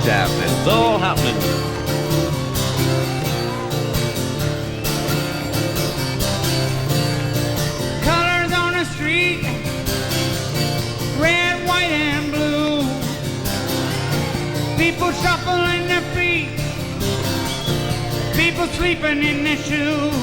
Everything's happening. It's all happening. Colors on the street, red, white, and blue. People shuffling their feet, people sleeping in their shoes.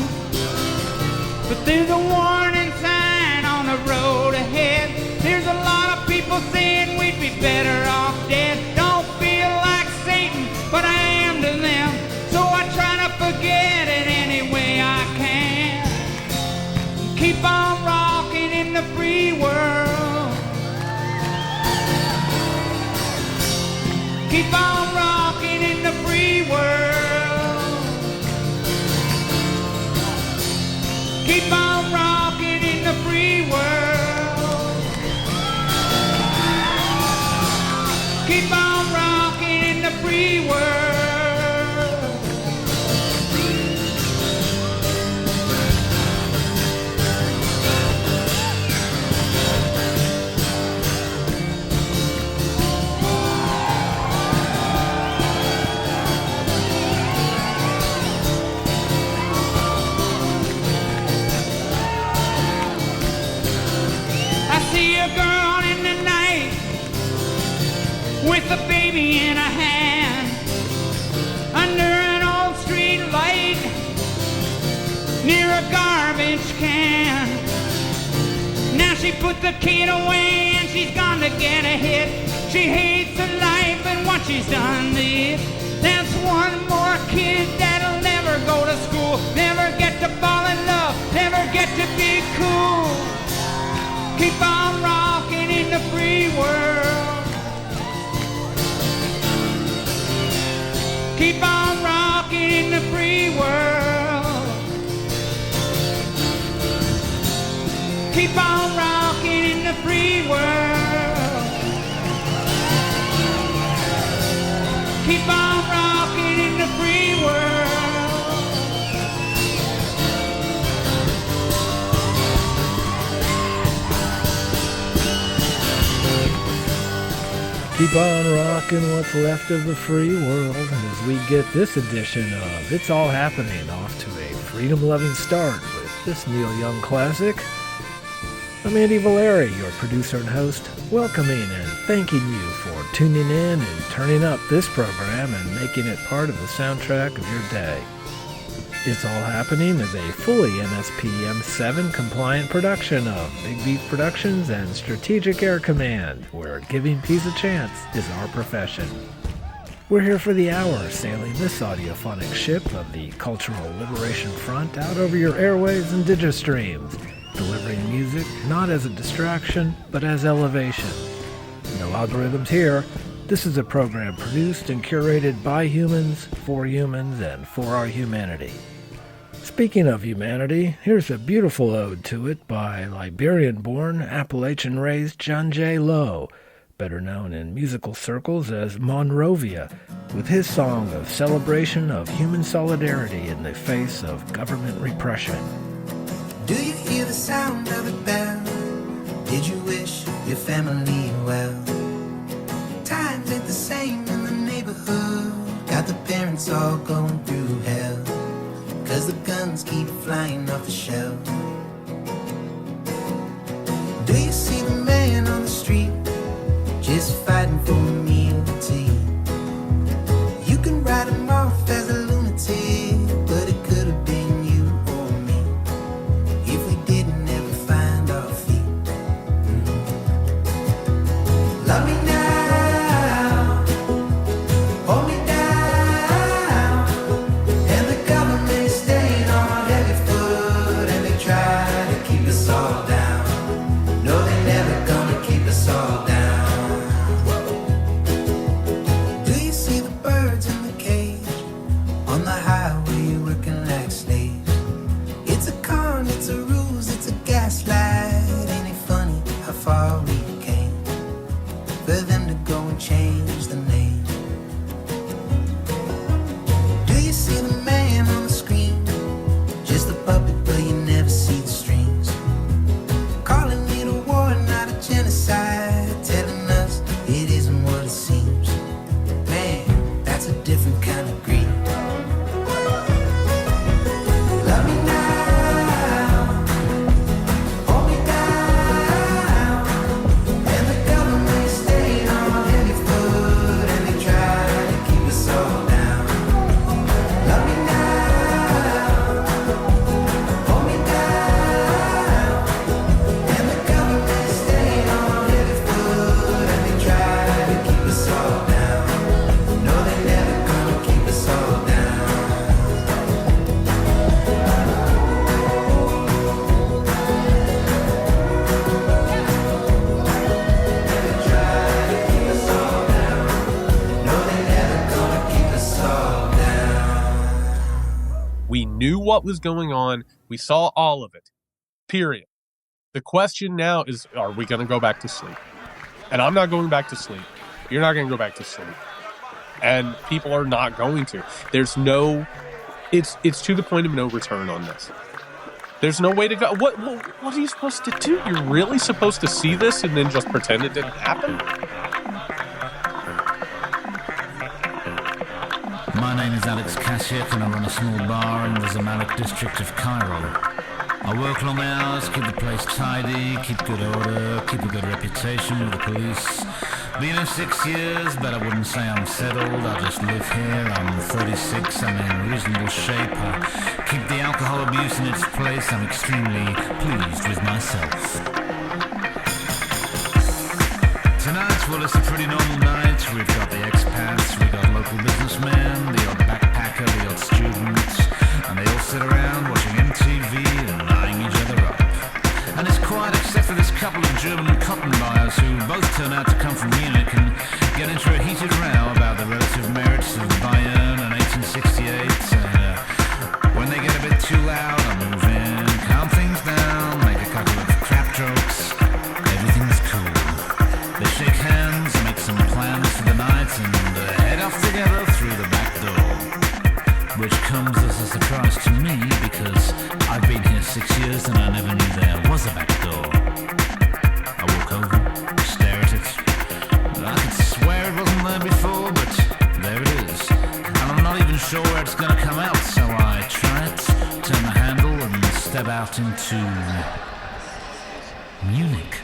But there's a warning sign on the road ahead. There's a lot of people saying we'd be better off dead. Don't feel like Satan, but I am to them. So I try to forget it any way I can. Keep on rocking in the free world. Keep on rocking in the free world. Keep on rocking in the free world. Keep on rocking in the free world. See a girl in the night with a baby in her hand under an old street light near a garbage can. Now she put the kid away and she's gone to get a hit. She hates her life and what she's done to it. That's one more kid that'll never go to school, never get to fall in love, never get to be cool. Keep on rocking in the free world. Keep on rocking in the free world. Keep on rocking in the free world. Keep on rocking in the free world. Keep on rocking what's left of the free world as we get this edition of It's All Happening off to a freedom-loving start with this Neil Young classic. I'm Andy Valeri, your producer and host, welcoming and thanking you for tuning in and turning up this program and making it part of the soundtrack of your day. It's All Happening is a fully NSPM 7 compliant production of Big Beat Productions and Strategic Air Command, where giving peace a chance is our profession. We're here for the hour, sailing this audiophonic ship of the Cultural Liberation Front out over your airwaves and digistreams, delivering music not as a distraction, but as elevation. No algorithms here. This is a program produced and curated by humans, and for our humanity. Speaking of humanity, here's a beautiful ode to it by Liberian-born, Appalachian-raised John J. Lowe, better known in musical circles as Rovia, with his song of celebration of human solidarity in the face of government repression. Do you hear the sound of a bell? Did you wish your family well? Times ain't the same in the neighborhood. Got the parents all going through hell, 'cause the guns keep flying off the shelf. Do you see the man on the street just fighting for a meal to eat? You can write him off as a lunatic, but it could have been you or me if we didn't ever find our feet. Love me now, hold me down, and the government is staying on our heavy foot, and they try to keep us all down. No, they're never gonna keep us all down. Do you see the birds in the cage on the highway working like slaves? It's a con, it's a ruse, it's a gaslight. Ain't it funny how far we came for them to go and change the name? Do you see the man on the screen? Just a puppet, but you never see the strings. Calling it a war, not a genocide. Telling us it isn't what it seems. Man, We knew what was going on. We saw all of it. Period. The question now is, are we going to go back to sleep? And I'm not going back to sleep. You're not going to go back to sleep. And people are not going to. There's no... It's to the point of no return on this. There's no way to go. What are you supposed to do? You're really supposed to see this and then just pretend it didn't happen? My name is Alex Kasiak and I run a small bar in the Zamalek district of Cairo. I work long hours, keep the place tidy, keep good order, keep a good reputation with the police. Been here 6 years, but I wouldn't say I'm settled. I just live here. I'm 36. I'm in reasonable shape. I keep the alcohol abuse in its place. I'm extremely pleased with myself. Tonight, well, it's a pretty normal night. We've got the expats, we've got local businessmen, the odd backpacker, the odd student, and they all sit around watching MTV and eyeing each other up. And it's quiet except for this couple of German cotton buyers who both turn out to come from Munich and get into a heated row about the relative merits of Bayern and 1868. When they get a bit too loud, I move in, calm things down, make a couple of crap jokes. Everything's cool. They shake hands, make some plans for the night, and head off together through the back door. Which comes as a surprise to me because I've been here 6 years and I never knew there was a back door. I walk over, stare at it. I could swear it wasn't there before, but there it is. And I'm not even sure where it's going to come out, so I try it, turn the handle, and step out into Munich.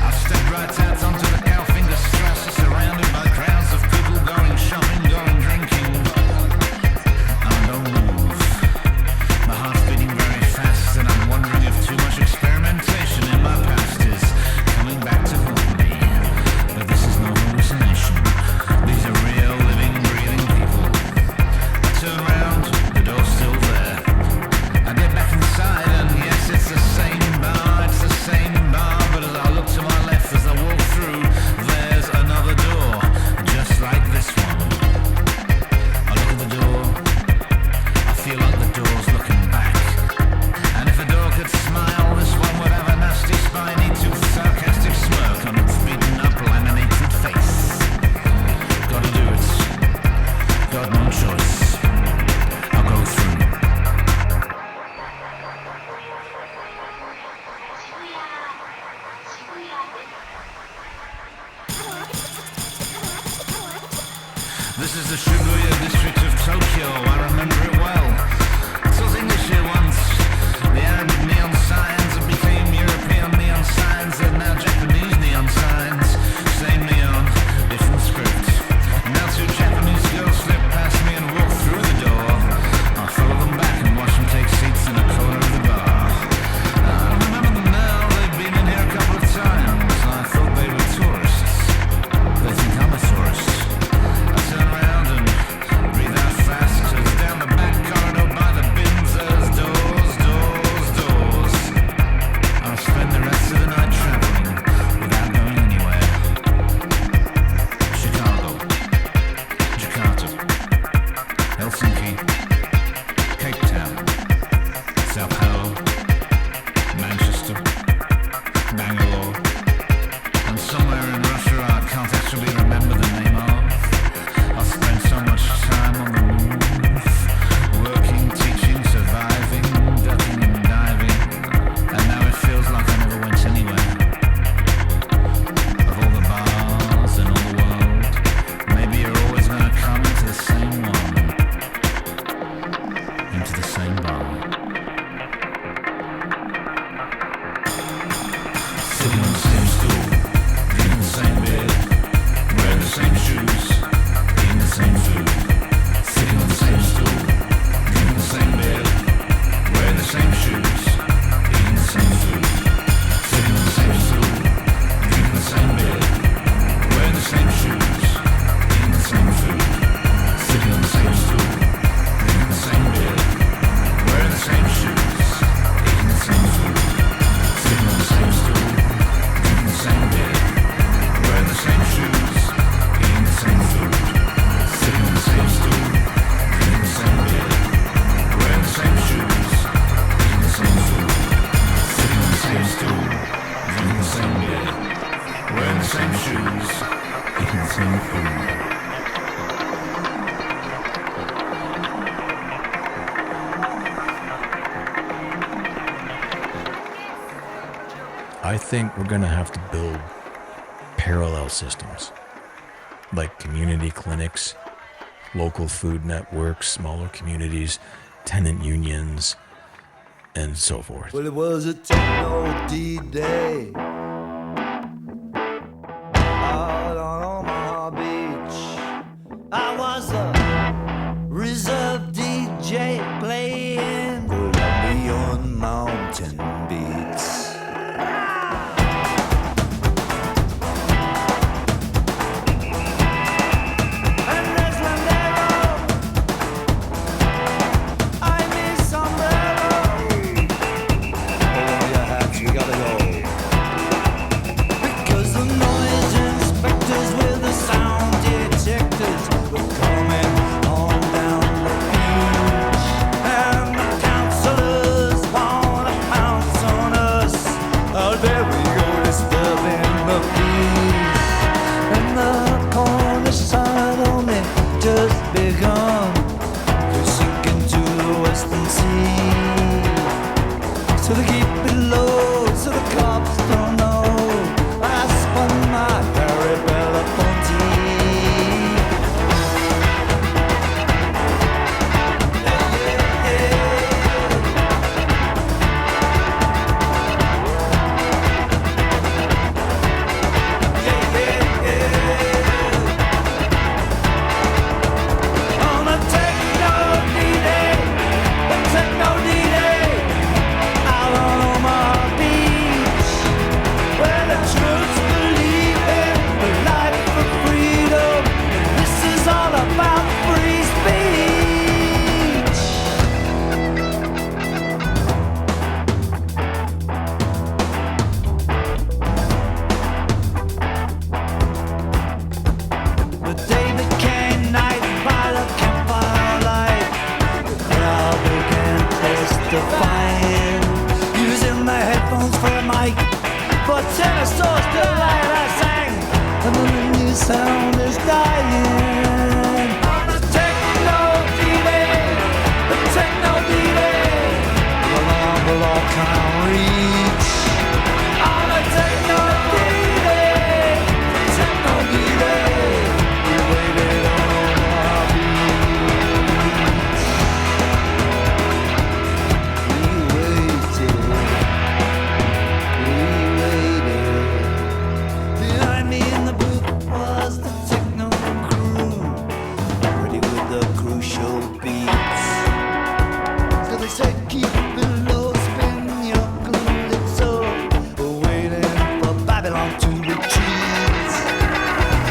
I've stepped right out onto the Kaufinger Strasse, surrounded by crowds of people going shopping, going drinking. And I don't move. My heart's beating very fast, and I'm wondering if too much experimentation in my past is coming back to haunt me. But this is no hallucination. These are real, living, breathing people. I turn around, the door's still there. I get back inside, and yes, it's the same bar, it's the same bar. But as I look to my left as I walk through, there's another door, just like this one. I look at the door, I feel like the door's looking back. And if a door could smile, this one would have a nasty, spiny tooth, sarcastic smirk on its beaten up, laminated face. Gotta do it. Got no choice. I'll go through. This is the Shibuya district of Tokyo. I remember it well. It was English here once. The Arabic neon signs have became European neon signs. They're now Japanese neon signs. Same neon, different script. Now two Japanese girls slip past me and walk I think we're going to have to build parallel systems, like community clinics, local food networks, smaller communities, tenant unions, and so forth. Well, it was a Techno D-Day out on Omaha Beach. I was a reserve DJ playing Colombian mountain beats. So they keep it low, so the cops don't know. I spun my Harry Belafonte. On a techno D-Day, a techno D-Day. Out on Omaha Beach, where the troops believe in the life of freedom. This is all about free speech. The day became night by the campfire light. The crowd began testifying, using their headphones for a mic. For tenor source delight I sang, and then the new sound is dying. On the Techno D-Day, the Techno D-Day, the alarm will all can't reach. On the Techno D-Day, the Techno D-Day, we waited on Omaha Beach. We waited. Behind me in the booth was the techno crew, ready with the crucial beats. So they said, keep it low, spin your calypso. We're waiting for Babylon to retreat.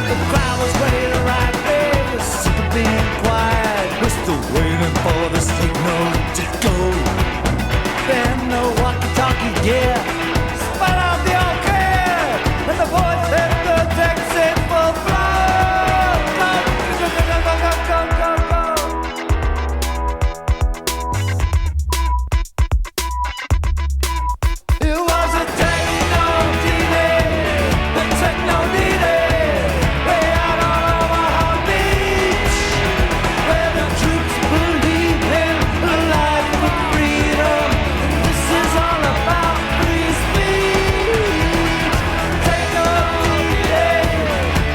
The crowd was ready to ride, they were sick of being quiet. We're still waiting for the signal to go. Then the walkie-talkie gear spun out the all clear, and the voice hit the decks in full flow. Go, go, go, go, go, go. It was a techno D-Day, the techno D-Day, way out on Omaha Beach, where the troops believe in the life of freedom. This is all about free speech. Techno D-Day,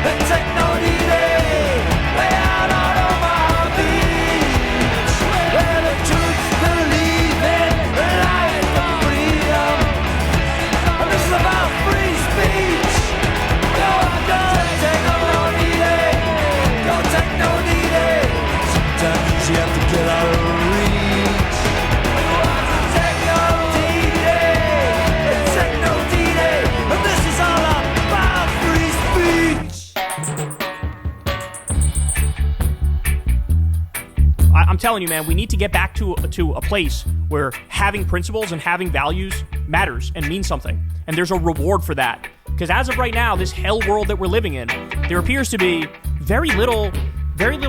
the techno D-Day, way out on Omaha Beach, where the troops believe in the life of freedom. And this is about free speech. Go, go, techno D-Day, go, techno D-Day. Sometimes you have to get out of reach. Techno D-Day, it's Techno D-Day, and this is all about free speech. I'm telling you, man, we need to get back to a place where having principles and having values matters and means something. And there's a reward for that. Because as of right now, this hell world that we're living in, there appears to be very little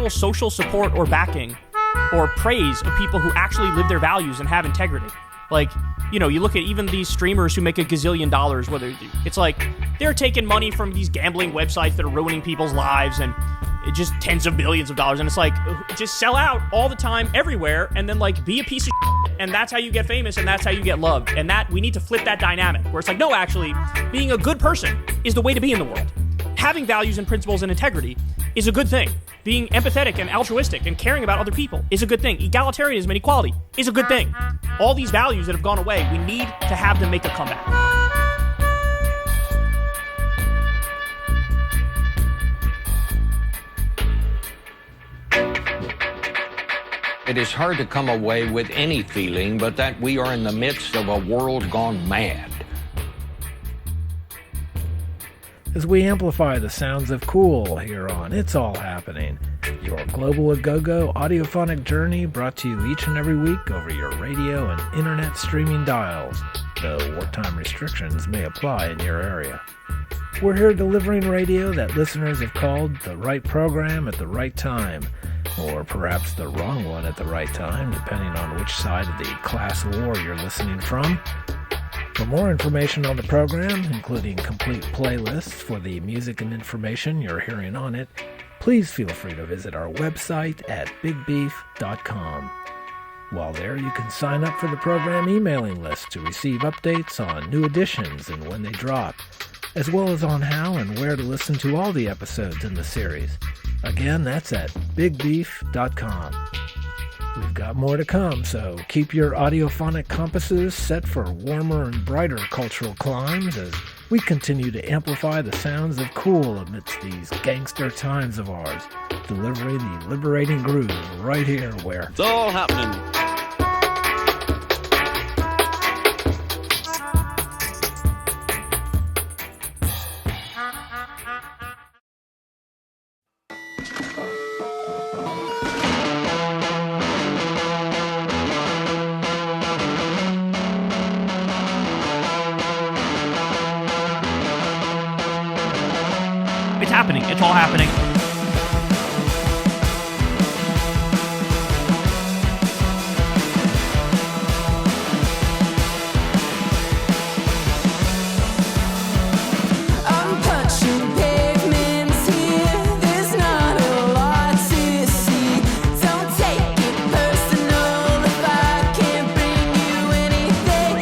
social support or backing or praise of people who actually live their values and have integrity. Like, you know, you look at even these streamers who make $1 gazillion, whether it's like they're taking money from these gambling websites that are ruining people's lives and just tens of billions of dollars. And it's like, just sell out all the time, everywhere, and then like be a piece of shit, and that's how you get famous and that's how you get loved. And that we need to flip that dynamic where it's like, no, actually, being a good person is the way to be in the world. Having values and principles and integrity is a good thing. Being empathetic and altruistic and caring about other people is a good thing. Egalitarianism and equality is a good thing. All these values that have gone away, we need to have them make a comeback. It is hard to come away with any feeling but that we are in the midst of a world gone mad. As we amplify the sounds of cool here on It's All Happening, your global go-go audiophonic journey brought to you each and every week over your radio and internet streaming dials, though wartime restrictions may apply in your area. We're here delivering radio that listeners have called the right program at the right time, or perhaps the wrong one at the right time, depending on which side of the class war you're listening from. For more information on the program, including complete playlists for the music and information you're hearing on it, please feel free to visit our website at bigbeef.com. While there, you can sign up for the program emailing list to receive updates on new editions and when they drop, as well as on how and where to listen to all the episodes in the series. Again, that's at bigbeef.com. We've got more to come, so keep your audiophonic compasses set for warmer and brighter cultural climes as we continue to amplify the sounds of cool amidst these gangster times of ours, delivering the liberating groove right here where it's all happening. It's all happening. I'm punching pavements here. There's not a lot to see. Don't take it personal if I can't bring you anything.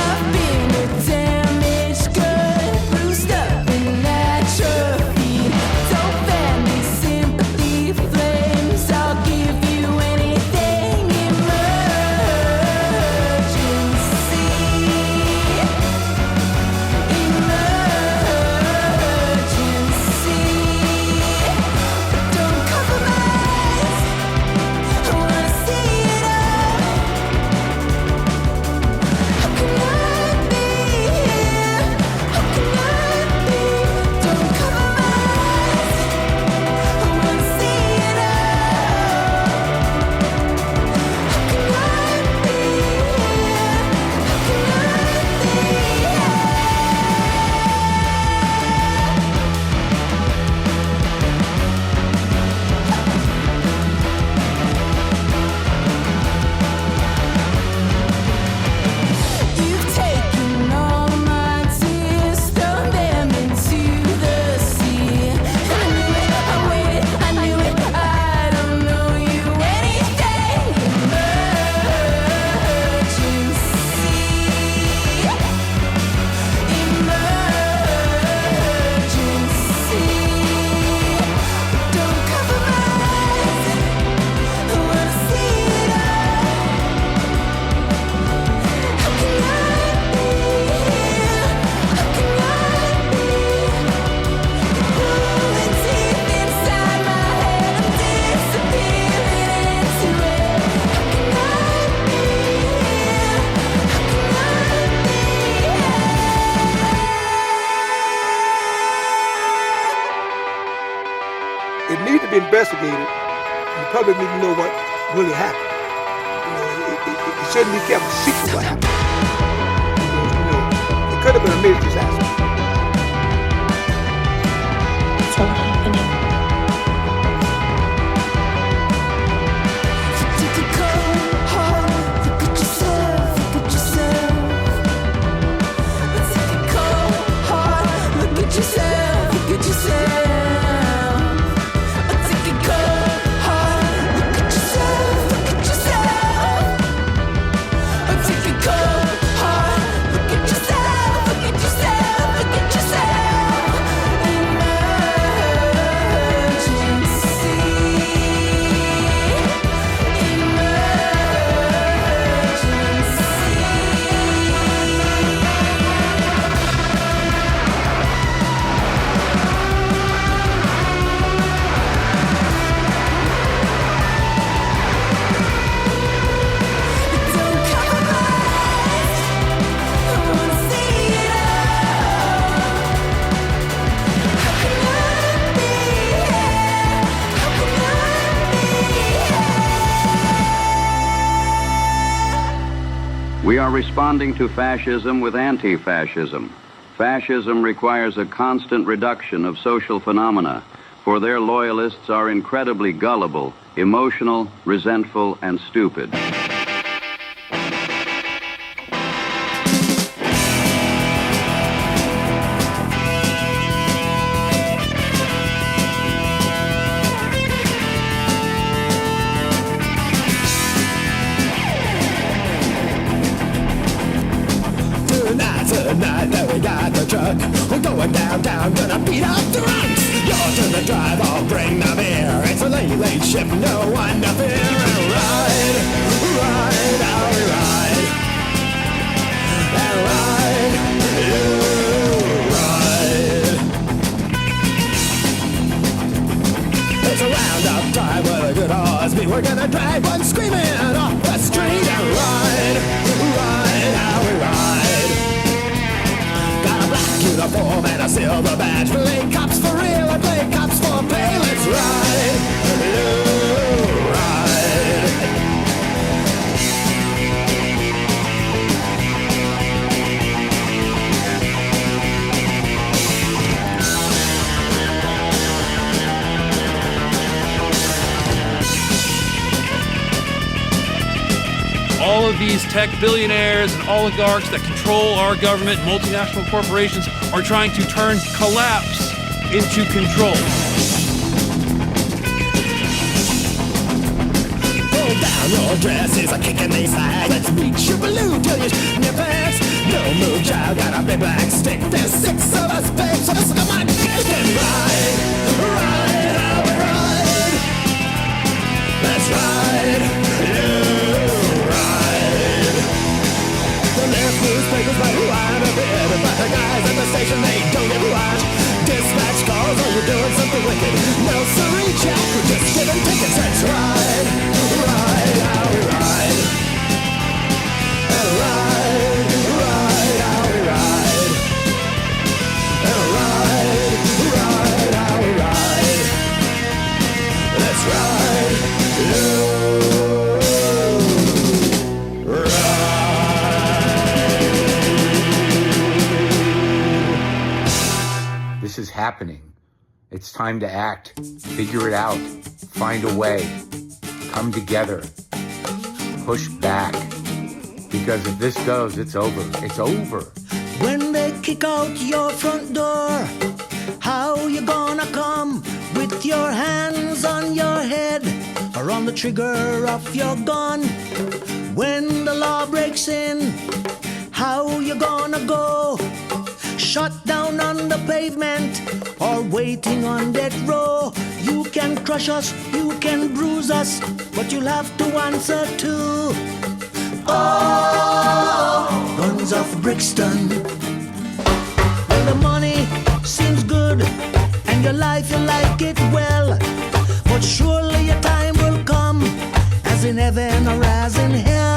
I've been a damaged good, bruised up and atrophied. Don't fan me sympathy flames. I'll give you anything. Don't compromise. I wanna see it all. How can I be here? How can I be? Don't compromise. I wanna see it all. How can I be here? How can You've taken all my tears, thrown them into the sea. I knew it, I waited, I knew it, I don't know you anything. Emergency. Don't compromise. I wanna see it all. How can I be here? How can I be? Pulling teeth inside my head, I'm disappearing into it. How can I be here? How It needs to be investigated. The public need to know what really happened. You know, it shouldn't be kept a secret what happened. Because really been a major disaster. It's all happening. Take a cold, hard look at yourself, look at yourself. Take a cold, hard look at yourself, look at yourself. Take a cold, hard look at yourself, look at yourself. Take a cold, hard look at yourself, look at yourself, look at yourself. We are responding to fascism with anti-fascism. Fascism requires a constant reduction of social phenomena, for their loyalists are incredibly gullible, emotional, resentful, and stupid. Tonight that we got the truck, we're going downtown, gonna beat up the drunks. You're to the drive, I'll bring the beer. It's a late ship, no one to fear. And ride, how we ride. And ride, you ride. It's a round-up time with a good horse beat. We're gonna drive one screaming off the street. And ride, how we ride. Uniform and a silver badge. Play cops for real and play cops for pay. Let's ride, ride. All of these tech billionaires and oligarchs that control our government, multinational corporations, are trying to turn collapse into control. Pull down your dresses, a kick in the side. Let's reach your balloon till your nippers. No move, child, got a big black stick. There's 6 of us, babe, so let's come on. And ride, how we ride. Let's ride. Newspapers by who I'm a bit, but the guys at the station, they don't give a watch. Dispatch calls, oh, you're doing something wicked. No, sorry, Jack, we're just giving tickets. Let's ride, how we ride. And ride, how we ride. And ride, how we ride. Let's ride, This is happening. It's time to act. Figure it out. Find a way. Come together. Push back. Because if this goes, it's over. It's over. When they kick out your front door, how you gonna come with your hands on your head or on the trigger of your gun? When the law breaks in, how you gonna go? Shut down on the pavement or waiting on death row. You can crush us, you can bruise us, but you'll have to answer to guns of Brixton. When the money seems good and your life you like it well, but surely your time will come, as in heaven or as in hell.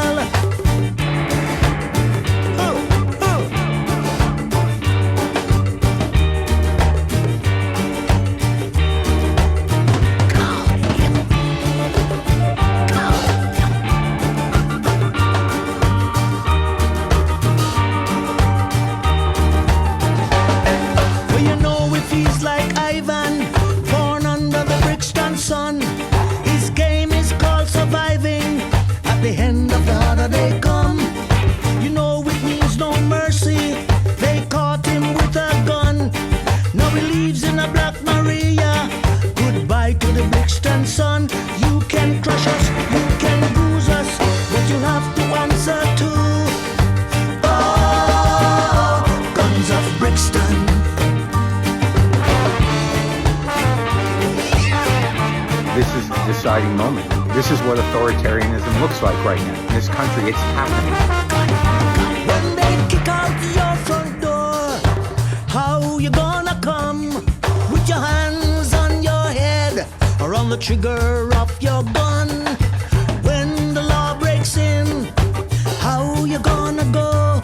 whenever they come. You know it means no mercy. They caught him with a gun. Now he lives in a Black Maria. Goodbye to the Brixton sun. You can crush us, you can bruise us, but you have to answer to. Oh, guns of Brixton. This is the deciding moment. This is what authoritarianism looks like right now. In this country, it's happening. When they kick out your front door, how you gonna come? With your hands on your head or on the trigger of your gun? When the law breaks in, how you gonna go?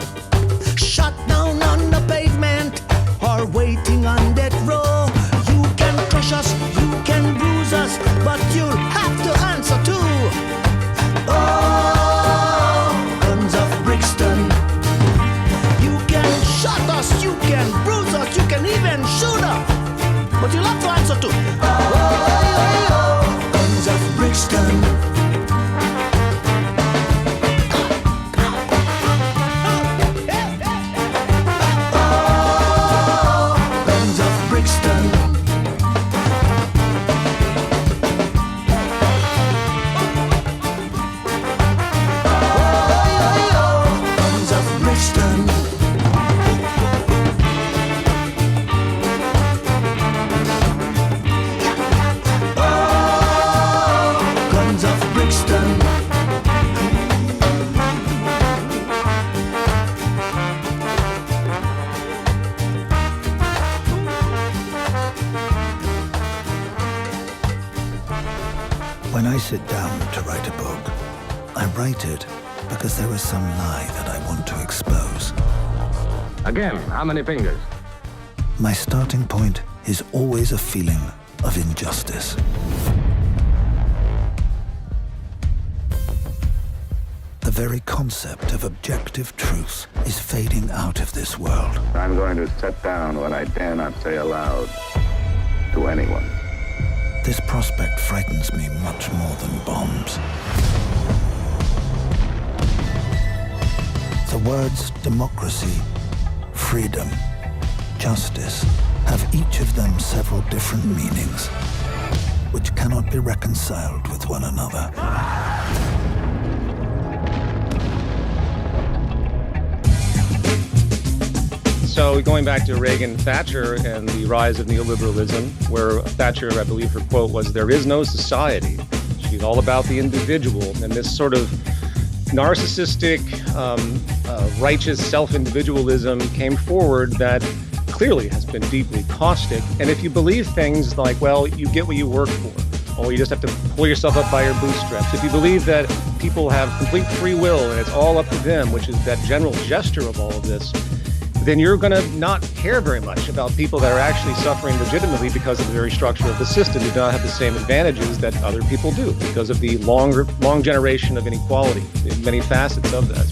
Shot down on the pavement or waiting on death row? You can crush us, you can bruise us, but you'll have to answer to. Oh, guns of Brixton. You can shot us, you can bruise us, you can even shoot us, but you'll have to answer to. Oh, guns of Brixton. When I sit down to write a book, I write it because there is some lie that I want to expose. Again, how many fingers? My starting point is always a feeling of injustice. The very concept of objective truth is fading out of this world. I'm going to set down what I dare not say aloud to anyone. This prospect frightens me much more than bombs. The words democracy, freedom, justice have each of them several different meanings, which cannot be reconciled with one another. So going back to Reagan and Thatcher and the rise of neoliberalism, where Thatcher, I believe her quote was, "There is no society." She's all about the individual. And this sort of narcissistic, righteous self-individualism came forward that clearly has been deeply caustic. And if you believe things like, well, you get what you work for, or you just have to pull yourself up by your bootstraps. If you believe that people have complete free will and it's all up to them, which is that general gesture of all of this, then you're going to not care very much about people that are actually suffering legitimately because of the very structure of the system. You do not have the same advantages that other people do because of the long generation of inequality, the many facets of that.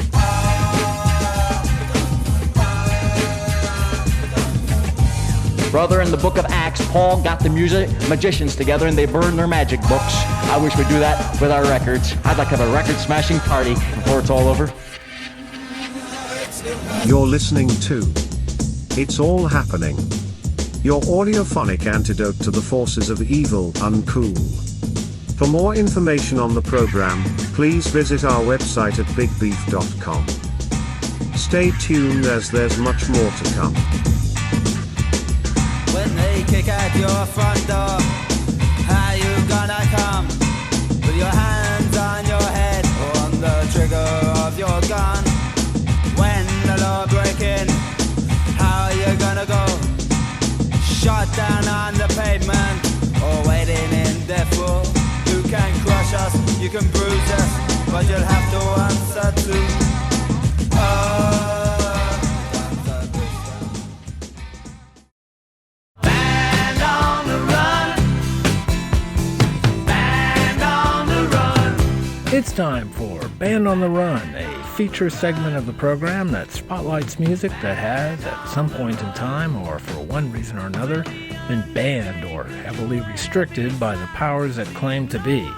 Brother, in the book of Acts, Paul got the magicians together and they burned their magic books. I wish we'd do that with our records. I'd like to have a record-smashing party before it's all over. You're listening to It's All Happening, your audiophonic antidote to the forces of evil, uncool. For more information on the program, please visit our website at bigbeef.com. Stay tuned as there's much more to come. When they kick at your front door, how you gonna come? With your hands on your head or on the trigger of your gun? When the law break in, how you gonna go? Shot down on the pavement or waiting in death row? You can crush us, you can bruise us, but you'll have to answer to. Band on the run. Band on the run. It's time for Band on the Run, a feature segment of the program that spotlights music that has, at some point in time or for one reason or another, been banned or heavily restricted by the powers that claim to be.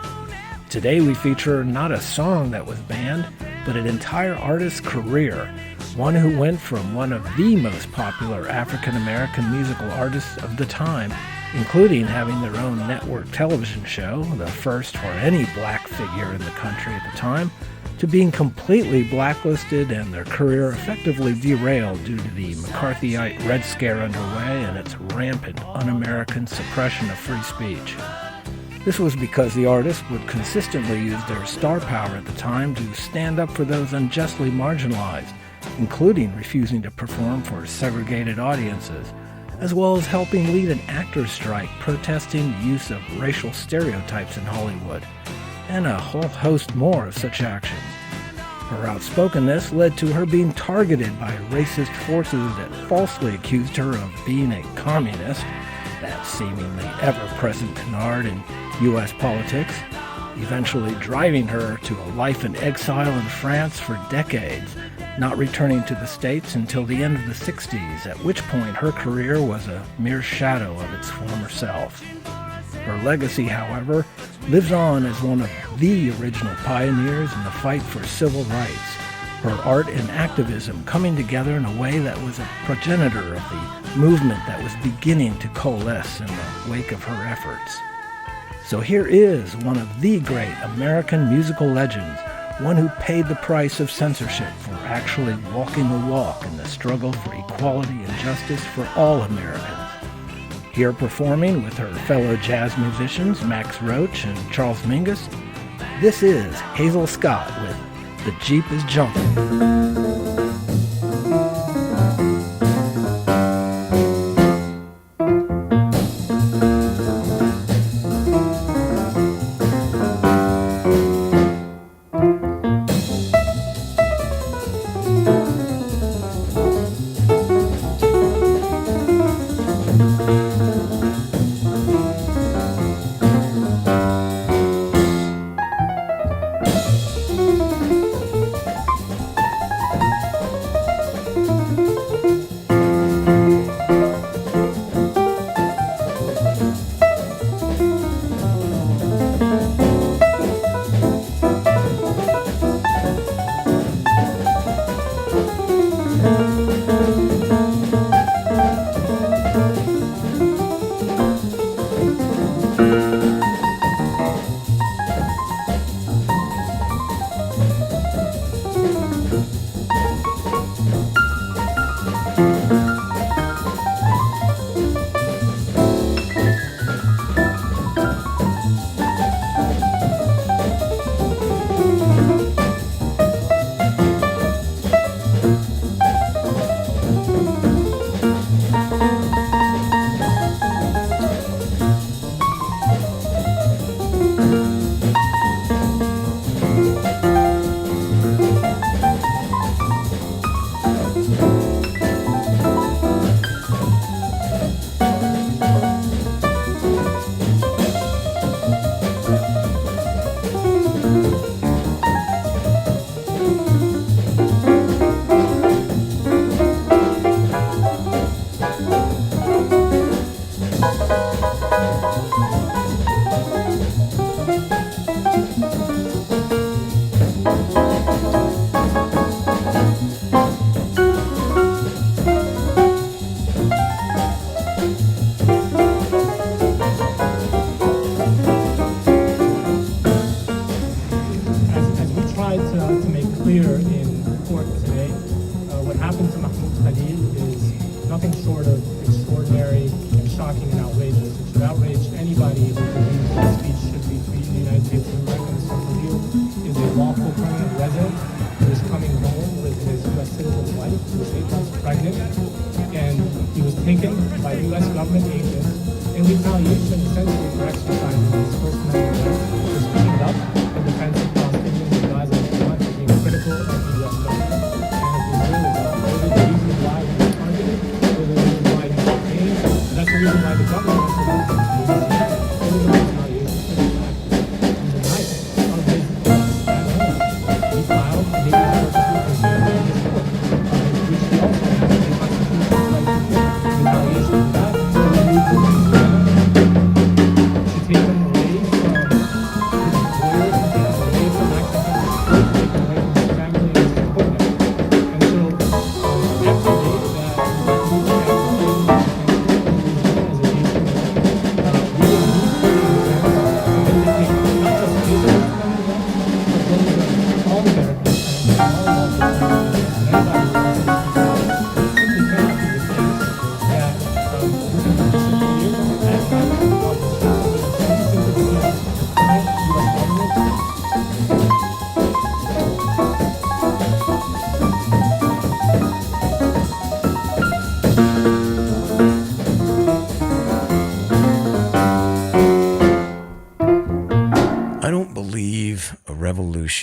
Today we feature not a song that was banned, but an entire artist's career, one who went from one of the most popular African-American musical artists of the time, including having their own network television show, the first for any black figure in the country at the time, to being completely blacklisted and their career effectively derailed due to the McCarthyite Red Scare underway and its rampant un-American suppression of free speech. This was because the artists would consistently use their star power at the time to stand up for those unjustly marginalized, including refusing to perform for segregated audiences, as well as helping lead an actors' strike protesting the use of racial stereotypes in Hollywood, and a whole host more of such actions. Her outspokenness led to her being targeted by racist forces that falsely accused her of being a communist, that seemingly ever-present canard in U.S. politics, eventually driving her to a life in exile in France for decades, not returning to the States until the end of the 60s, at which point her career was a mere shadow of its former self. Her legacy, however, lives on as one of the original pioneers in the fight for civil rights, her art and activism coming together in a way that was a progenitor of the movement that was beginning to coalesce in the wake of her efforts. So here is one of the great American musical legends, one who paid the price of censorship for actually walking the walk in the struggle for equality and justice for all Americans. Here performing with her fellow jazz musicians Max Roach and Charles Mingus, this is Hazel Scott with The Jeep is Jumpin'.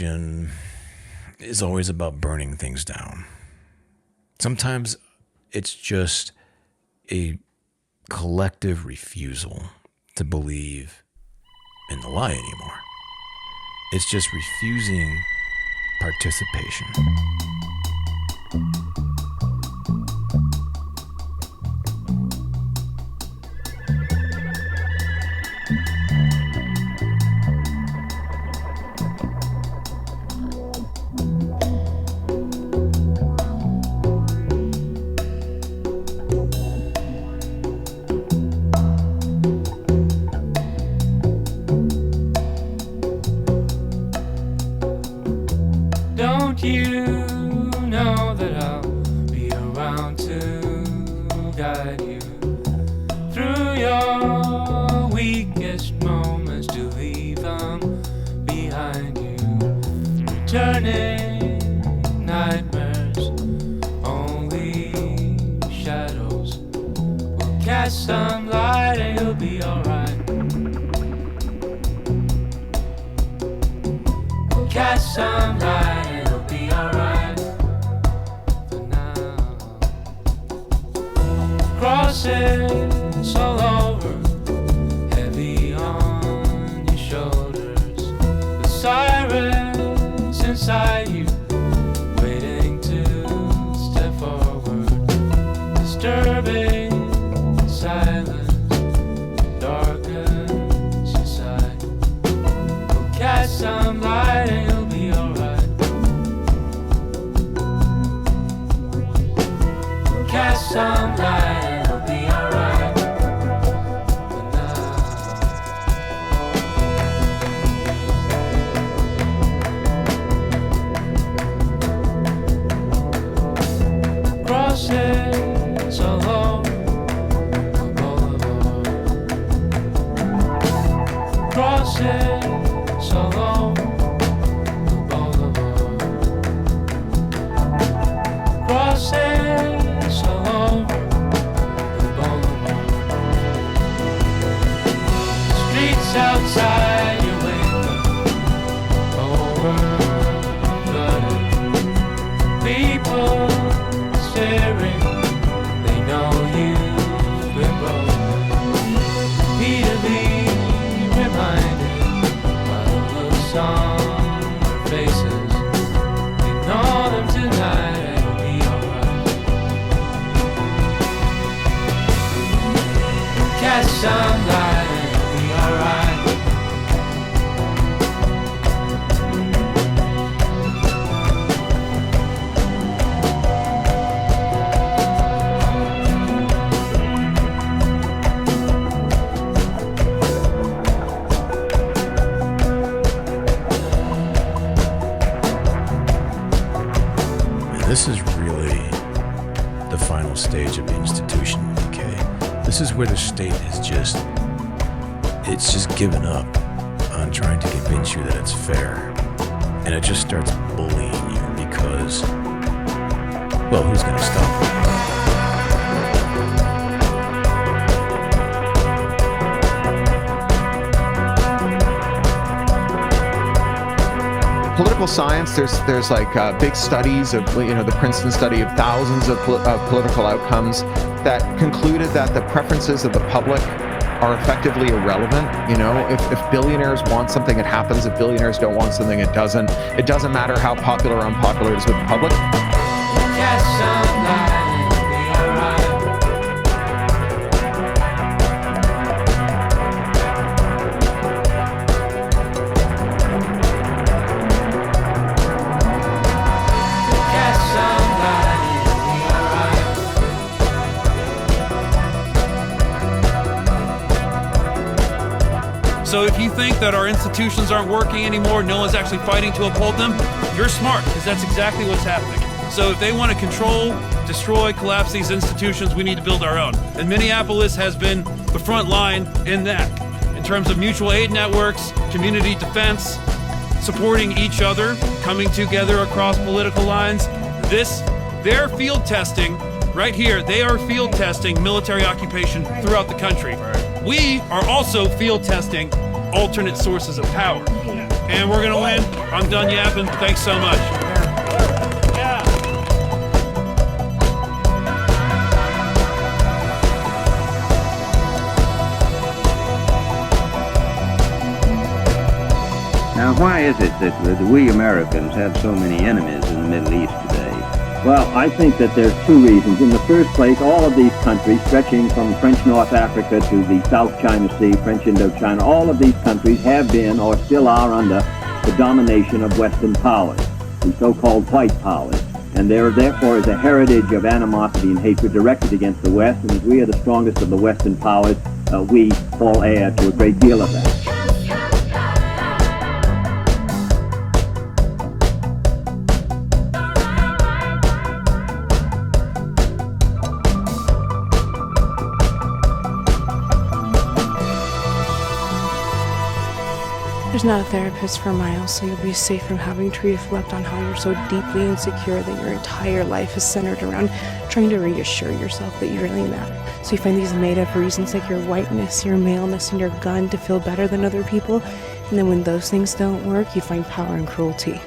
revolution is always about burning things down. Sometimes it's just a collective refusal to believe in the lie anymore. It's just refusing participation. Don't you know that I'll be around to guide you through your weakest moments, to leave them behind you? Returning nightmares, only shadows will cast some light and you'll be alright. We'll cast some light. Crosses all over, heavy on your shoulders. The sirens inside you, waiting to step forward. Disturbing silence, darkens inside. We'll cast some light and you'll be alright. We'll cast some light. Outside your window, overflooded. People staring, they know you've been broken. Repeatedly reminded by the looks on their faces. Ignore them tonight and it'll be alright. Catch some light and it'll be alright. This is really the final stage of institution decay. This is where the state is just given up on trying to convince you that it's fair. And it just starts bullying you because, well, who's going to stop it? Political science, there's like big studies of, the Princeton study of thousands of political outcomes that concluded that the preferences of the public are effectively irrelevant. If billionaires want something, it happens. If billionaires don't want something, it doesn't. It doesn't matter how popular or unpopular it is with the public. So if you think that our institutions aren't working anymore, no one's actually fighting to uphold them, you're smart, because that's exactly what's happening. So if they want to control, destroy, collapse these institutions, we need to build our own. And Minneapolis has been the front line in that, in terms of mutual aid networks, community defense, supporting each other, coming together across political lines. They're field testing right here. They are field testing military occupation throughout the country. We are also field testing alternate sources of power. and we're gonna win. I'm done yapping. Thanks so much. Now, why is it that we Americans have so many enemies in the Middle East today? Well, I think that there's two reasons. In the first place, all of these countries, stretching from French North Africa to the South China Sea, French Indochina, all of these countries have been or still are under the domination of Western powers, the so-called white powers. And there, therefore, is a heritage of animosity and hatred directed against the West, and as we are the strongest of the Western powers, we fall heir to a great deal of that. There's not a therapist for miles, so you'll be safe from having to reflect on how you're so deeply insecure that your entire life is centered around trying to reassure yourself that you really matter. So you find these made-up reasons like your whiteness, your maleness, and your gun to feel better than other people, and then when those things don't work, you find power and cruelty.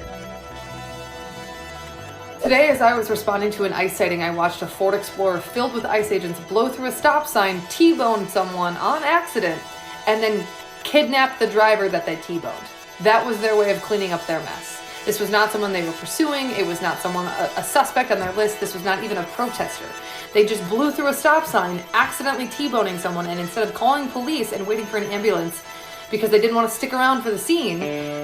Today, as I was responding to an ICE sighting, I watched a Ford Explorer filled with ICE agents blow through a stop sign, T-bone someone on accident, and then kidnapped the driver that they T-boned. That was their way of cleaning up their mess. This was not someone they were pursuing. It was not someone, a suspect on their list. This was not even a protester. They just blew through a stop sign, accidentally T-boning someone, and instead of calling police and waiting for an ambulance because they didn't want to stick around for the scene,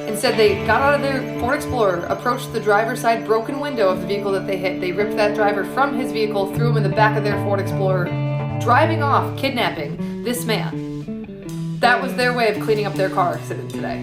instead they got out of their Ford Explorer, approached the driver's side broken window of the vehicle that they hit. They ripped that driver from his vehicle, threw him in the back of their Ford Explorer, driving off, kidnapping this man. That was their way of cleaning up their car accident today.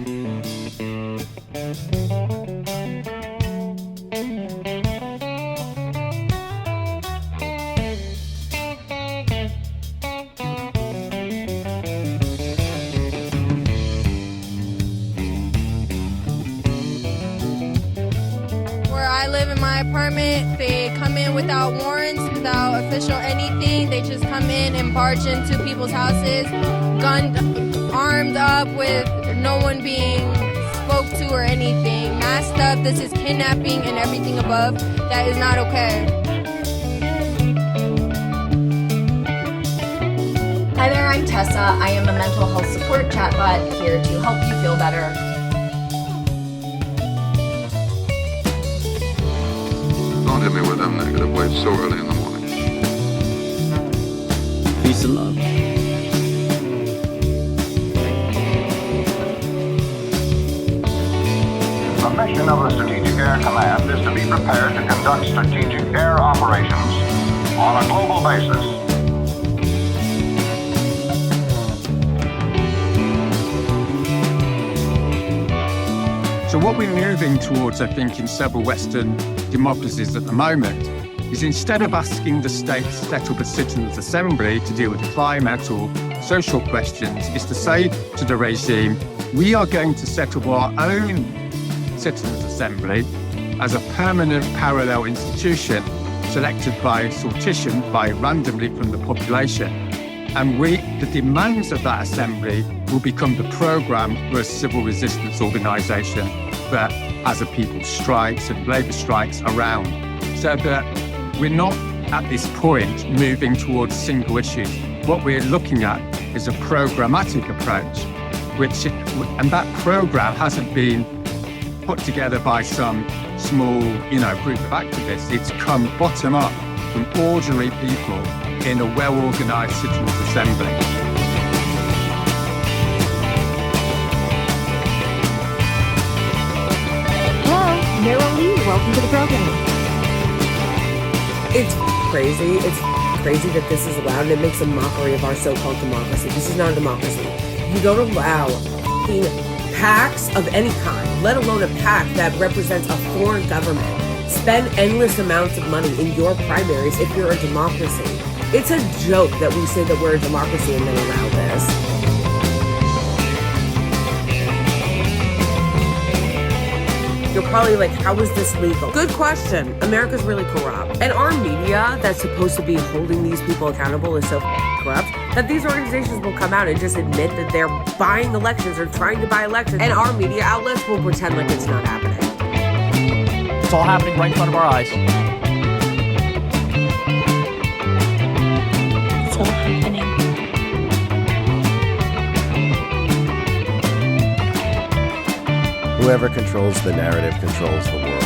Where I live in my apartment, they come in without warrants, without official anything. They just come in and barge into people's houses, gunned, armed up with no one being spoke to or anything. Masked up, this is kidnapping and everything above. That is not okay. Hi there, I'm Tessa. I am a mental health support chatbot here to help you feel better. Don't hit me with them negative waves so early in the morning. Peace and love. The mission of the Strategic Air Command is to be prepared to conduct strategic air operations on a global basis. So what we're moving towards, I think, in several Western democracies at the moment is instead of asking the state to set up a citizens' assembly to deal with climate or social questions, is to say to the regime, we are going to set up our own citizens' assembly as a permanent parallel institution selected by sortition, by randomly from the population. And the demands of that assembly will become the program for a civil resistance organisation that has a people's strikes and labour strikes around. So that we're not at this point moving towards single issues. What we're looking at is a programmatic approach, and that program hasn't been put together by some small, group of activists. It's come bottom up from ordinary people in a well-organised citizens' assembly. Hello, Meryl Lee. Welcome to the program. It's crazy. It's crazy that this is allowed, and it makes a mockery of our so-called democracy. This is not a democracy. You don't allow PACs of any kind, let alone a PAC that represents a foreign government, spend endless amounts of money in your primaries if you're a democracy. It's a joke that we say that we're a democracy and then allow this. you're probably like, how is this legal? Good question. America's really corrupt. And our media that's supposed to be holding these people accountable is so corrupt that these organizations will come out and just admit that they're buying elections or trying to buy elections. And our media outlets will pretend like it's not happening. It's all happening right in front of our eyes. It's all happening. Whoever controls the narrative controls the world.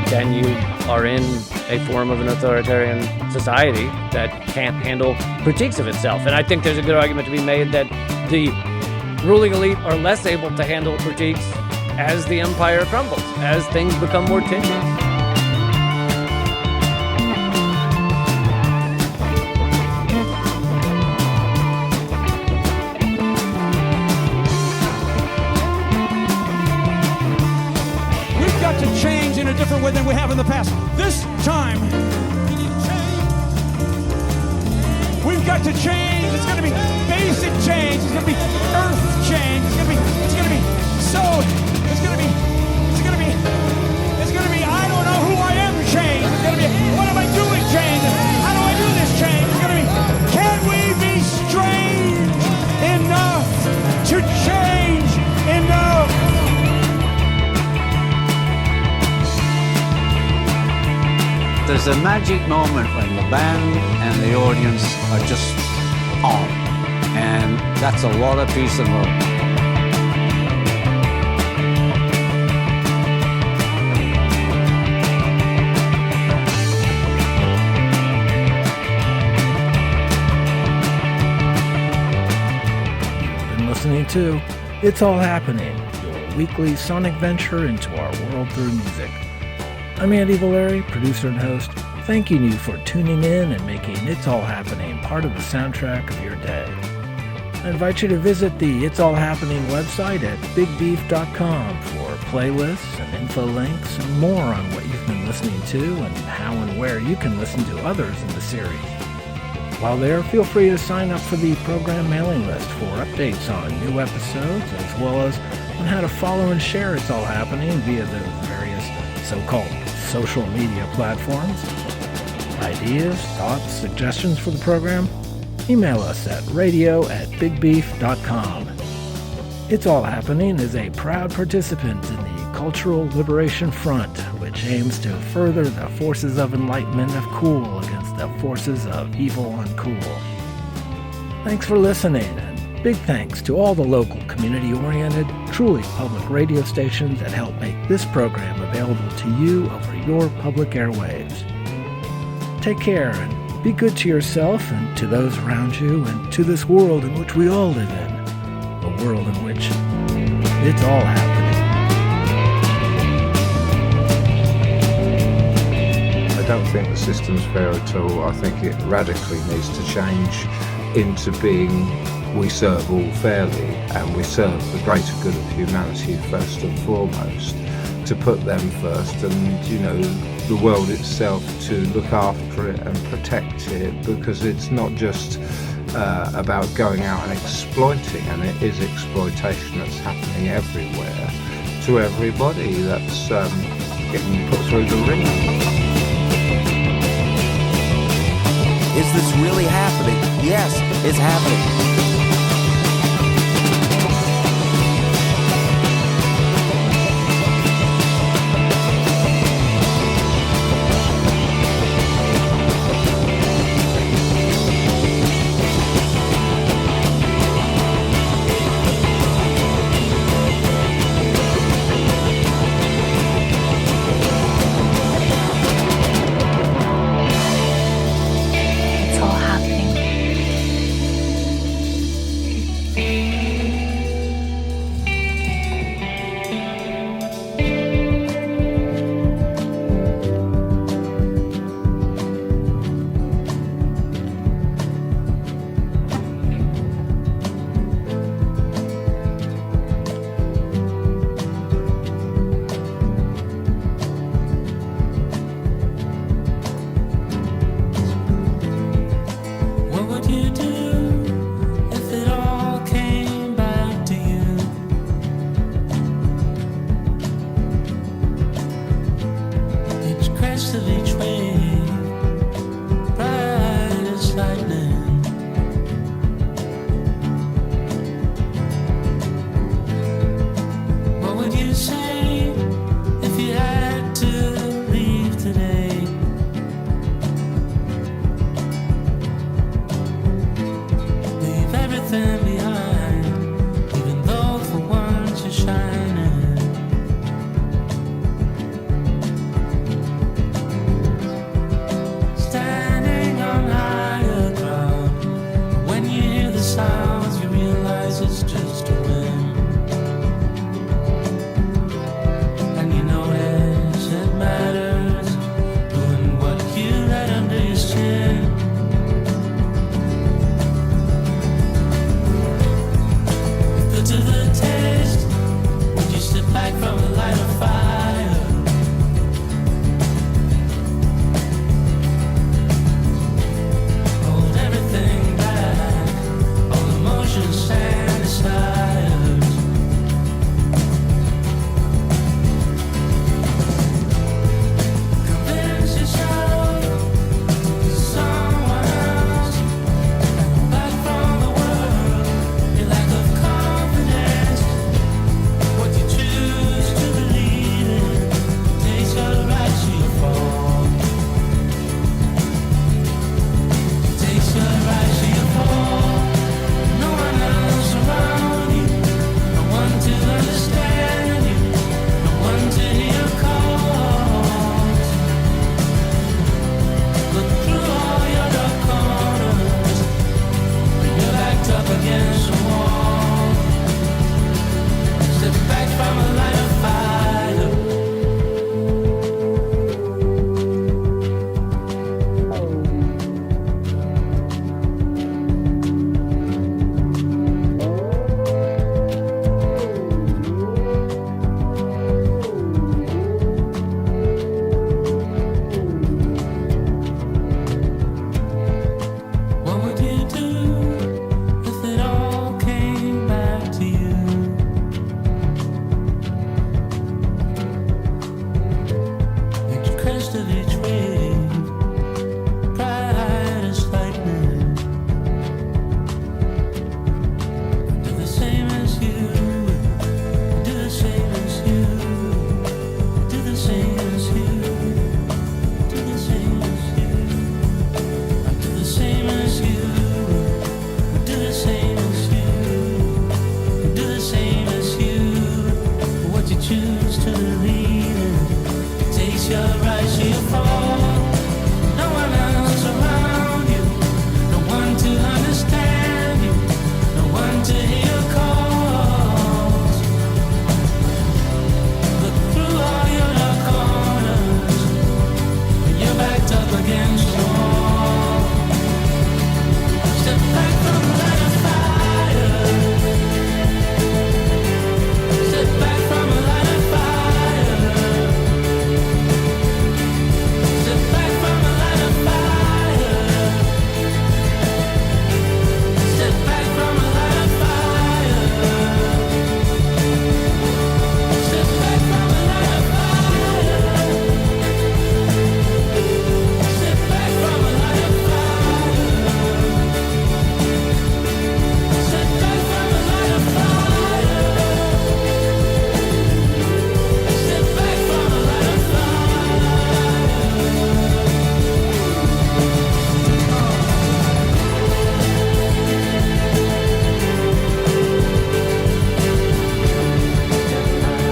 Then you are in a form of an authoritarian society that can't handle critiques of itself. And I think there's a good argument to be made that the ruling elite are less able to handle critiques as the empire crumbles, as things become more tenuous. Different way than we have in the past. This time, we've got to change. It's going to be basic change. It's going to be earth change. It's going to be so. It's going to be. I don't know who I am change. It's going to be what am I doing change. How do I do this change? It's going to be can we be strange enough to change enough? There's a magic moment when the band and the audience are just on, and that's a lot of peace and love. You've been listening to It's All Happening, your weekly sonic venture into our world through music. I'm Andy Valeri, producer and host, thanking you for tuning in and making It's All Happening part of the soundtrack of your day. I invite you to visit the It's All Happening website at bigbeef.com for playlists and info links and more on what you've been listening to and how and where you can listen to others in the series. While there, feel free to sign up for the program mailing list for updates on new episodes as well as on how to follow and share It's All Happening via those various so-called social media platforms. Ideas, thoughts, suggestions for the program? Email us at radio@bigbeef.com. It's All Happening is a proud participant in the Cultural Liberation Front, which aims to further the forces of enlightenment of cool against the forces of evil uncool. Thanks for listening, and big thanks to all the local community-oriented, truly public radio stations that help make this program available to you over your public airwaves. Take care and be good to yourself and to those around you and to this world in which we all live in. A world in which it's all happening. I don't think the system's fair at all. I think it radically needs to change into being we serve all fairly and we serve the greater good of humanity first and foremost, to put them first and, the world itself to look after it and protect it, because it's not just about going out and exploiting, and it is exploitation that's happening everywhere to everybody that's getting put through the ring. Is this really happening? Yes, it's happening.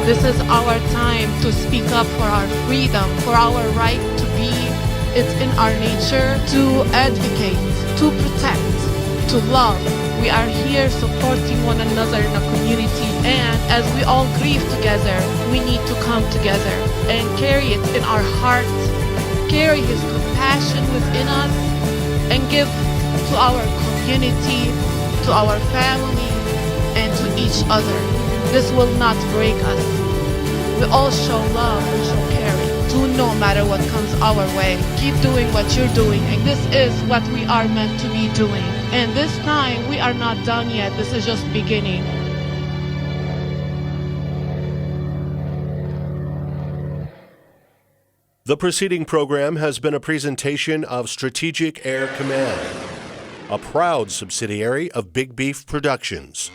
This is our time to speak up for our freedom, for our right to be. It's in our nature to advocate, to protect, to love. We are here supporting one another in a community, and as we all grieve together, we need to come together and carry it in our hearts, carry His compassion within us, and give to our community, to our family, and to each other. This will not break us. We all show love, we show caring. Do no matter what comes our way. Keep doing what you're doing, and this is what we are meant to be doing. And this time, we are not done yet. This is just beginning. The preceding program has been a presentation of Strategic Air Command, a proud subsidiary of Big Beef Productions.